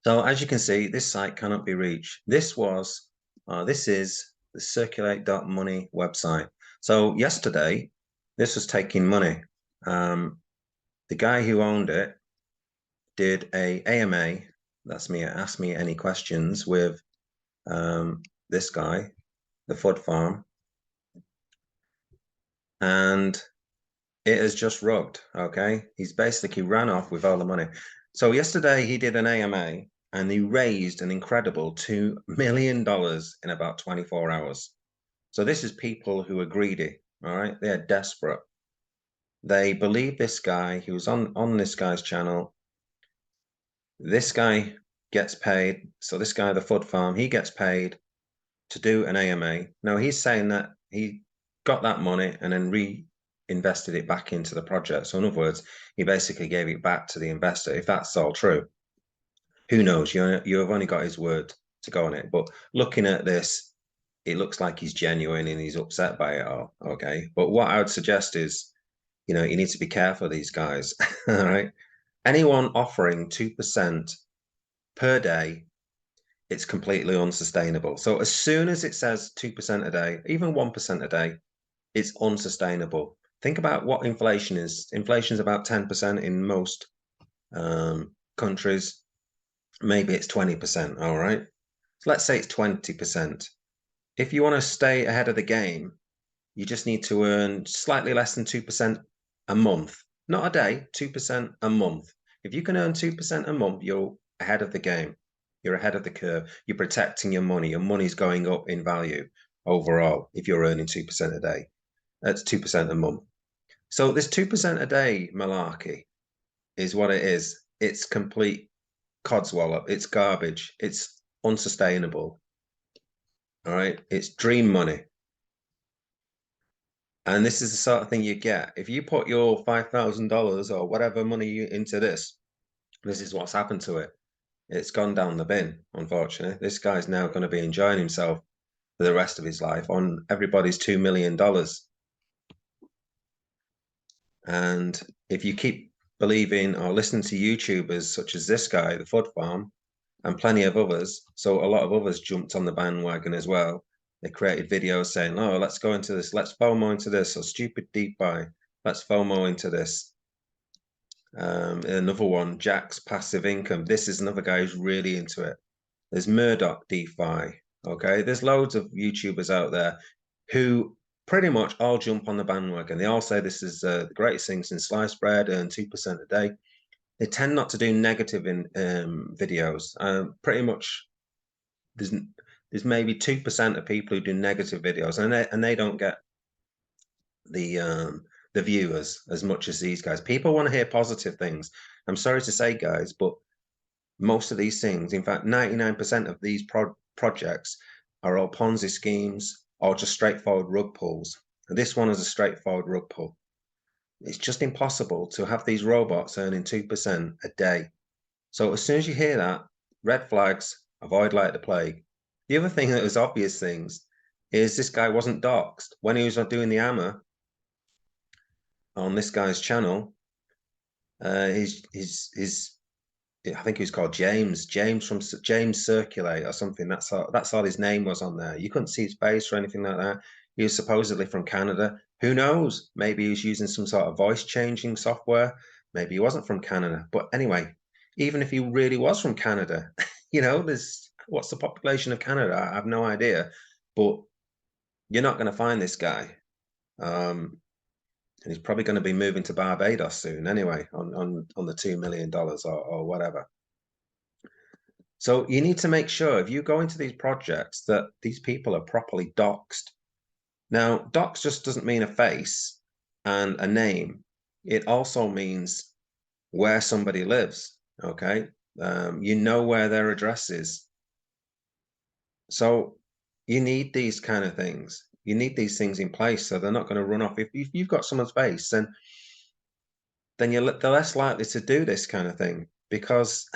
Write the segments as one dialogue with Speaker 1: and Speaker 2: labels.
Speaker 1: So as you can see, this site cannot be reached. This is the circulate.money website. So yesterday, this was taking money. The guy who owned it did a AMA. That's me. Ask me any questions with this guy, the Fud Farm, and it has just rugged. Okay, he's basically ran off with all the money. So yesterday he did an AMA and he raised an incredible $2 million in about 24 hours. So this is people who are greedy. All right, they are desperate. They believe this guy. He was on this guy's channel. This guy gets paid. So this guy, the Fud Farm, he gets paid to do an AMA. Now he's saying that he got that money and then reinvested it back into the project. So in other words, he basically gave it back to the investor. If that's all true, who knows? You have only got his word to go on it. But looking at this, it looks like he's genuine and he's upset by it all. Okay. But what I would suggest is, you need to be careful of these guys. All right. Anyone offering 2% per day, it's completely unsustainable. So as soon as it says 2% a day, even 1% a day, it's unsustainable. Think about what inflation is. Inflation is about 10% in most countries. Maybe it's 20%. All right. So let's say it's 20%. If you want to stay ahead of the game, you just need to earn slightly less than 2% a month, not a day, 2% a month. If you can earn 2% a month, you're ahead of the game. You're ahead of the curve. You're protecting your money. Your money's going up in value overall if you're earning 2% a day. That's 2% a month. So this 2% a day malarkey is what it is. It's complete codswallop. It's garbage. It's unsustainable. All right. It's dream money. And this is the sort of thing you get. If you put your $5,000 or whatever money into this, this is what's happened to it. It's gone down the bin, unfortunately. This guy's now going to be enjoying himself for the rest of his life on everybody's $2 million. And if you keep believing or listening to YouTubers such as this guy, the Fud Farm, and plenty of others, so a lot of others jumped on the bandwagon as well. They created videos saying, "Oh, let's go into this, let's FOMO into this," or "stupid DeFi, let's FOMO into this." Another one, Jack's passive income. This is another guy who's really into it. There's Murdoch DeFi. Okay, there's loads of YouTubers out there who pretty much all jump on the bandwagon. They all say this is the greatest thing since sliced bread and 2% a day. They tend not to do negative in videos. Pretty much, there's maybe 2% of people who do negative videos, and they don't get the viewers as much as these guys. People want to hear positive things. I'm sorry to say, guys, but most of these things, in fact, 99% of these projects are all Ponzi schemes or just straightforward rug pulls. And this one is a straightforward rug pull. It's just impossible to have these robots earning 2% a day. So as soon as you hear that, red flags, avoid like the plague. The other thing that was obvious things is this guy wasn't doxxed. When he was doing the hammer on this guy's channel, his I think he was called James from James Circulate or something. That's all his name was on there. You couldn't see his face or anything like that. He was supposedly from Canada. Who knows? Maybe he was using some sort of voice changing software. Maybe he wasn't from Canada. But anyway, even if he really was from Canada, what's the population of Canada? I have no idea. But you're not going to find this guy. And he's probably going to be moving to Barbados soon anyway, on the $2 million or whatever. So you need to make sure if you go into these projects that these people are properly doxed. Now, dox just doesn't mean a face and a name. It also means where somebody lives, okay? You know where their address is. So you need these kind of things. You need these things in place so they're not going to run off. If you've got someone's face, then they're less likely to do this kind of thing because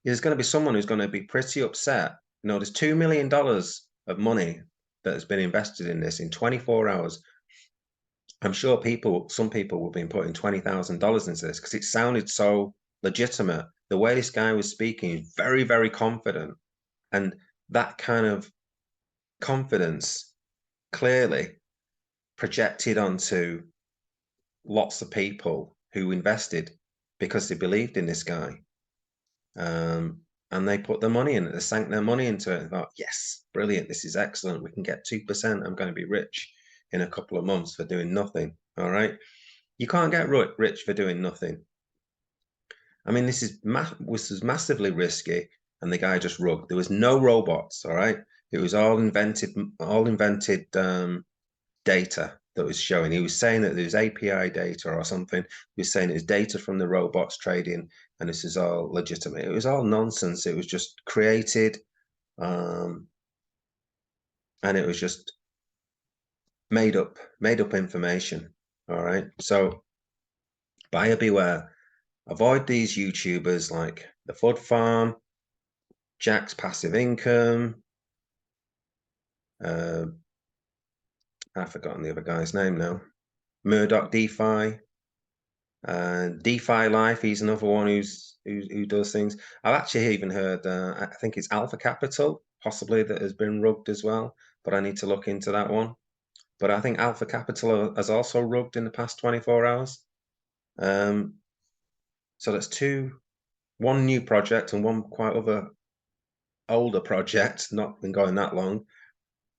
Speaker 1: there's going to be someone who's going to be pretty upset. There's $2 million of money that has been invested in this in 24 hours. I'm sure some people will be putting $20,000 into this because it sounded so legitimate. The way this guy was speaking is very, very confident. And that kind of confidence clearly projected onto lots of people who invested because they believed in this guy. And they put their money in it, they sank their money into it and thought, yes, brilliant, this is excellent. We can get 2%. I'm going to be rich in a couple of months for doing nothing. All right. You can't get rich for doing nothing. I mean, this was massively risky, and the guy just rugged. There was no robots, all right? It was all invented data that was showing. He was saying that there was API data or something. He was saying it was data from the robots trading, and this is all legitimate. It was all nonsense. It was just created, and it was just made up information. All right. So buyer beware. Avoid these YouTubers like the Fud Farm, Jack's Passive Income. I've forgotten the other guy's name now. Murdoch DeFi. DeFi Life, he's another one who does things. I've actually even heard, I think it's Alpha Capital, possibly, that has been rugged as well, but I need to look into that one. But I think Alpha Capital has also rugged in the past 24 hours. So that's one new project and one quite older project, not been going that long,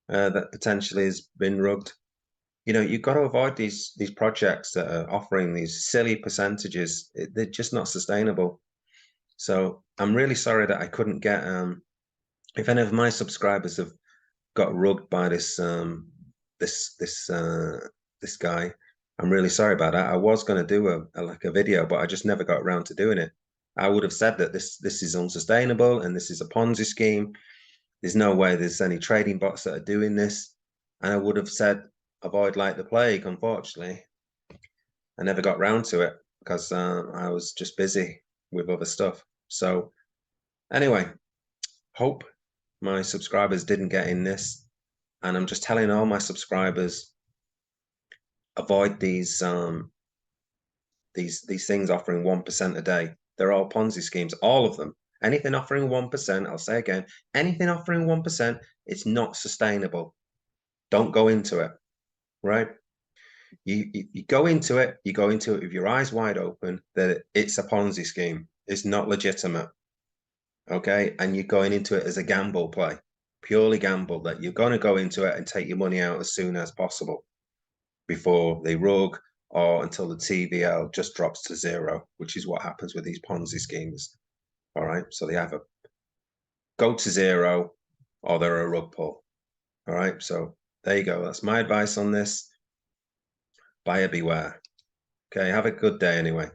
Speaker 1: that potentially has been rugged. You know, you've got to avoid these projects that are offering these silly percentages. They're just not sustainable. So I'm really sorry that I couldn't get, if any of my subscribers have got rugged by this this guy, I'm really sorry about that. I was going to do a video, but I just never got around to doing it. I would have said that this is unsustainable and this is a Ponzi scheme. There's no way there's any trading bots that are doing this. And I would have said avoid like the plague. Unfortunately, I never got round to it because I was just busy with other stuff. So anyway, hope my subscribers didn't get in this. And I'm just telling all my subscribers, avoid these things offering 1% a day. They're all Ponzi schemes, all of them. Anything offering 1%, I'll say again, anything offering 1%, it's not sustainable. Don't go into it, right? You go into it, you go into it with your eyes wide open that it's a Ponzi scheme. It's not legitimate, okay? And you're going into it as a gamble play, purely gamble, that you're going to go into it and take your money out as soon as possible before they rug or until the TVL just drops to zero, which is what happens with these Ponzi schemes. All right. So they either go to zero or they're a rug pull. All right. So there you go. That's my advice on this. Buyer beware. Okay. Have a good day anyway.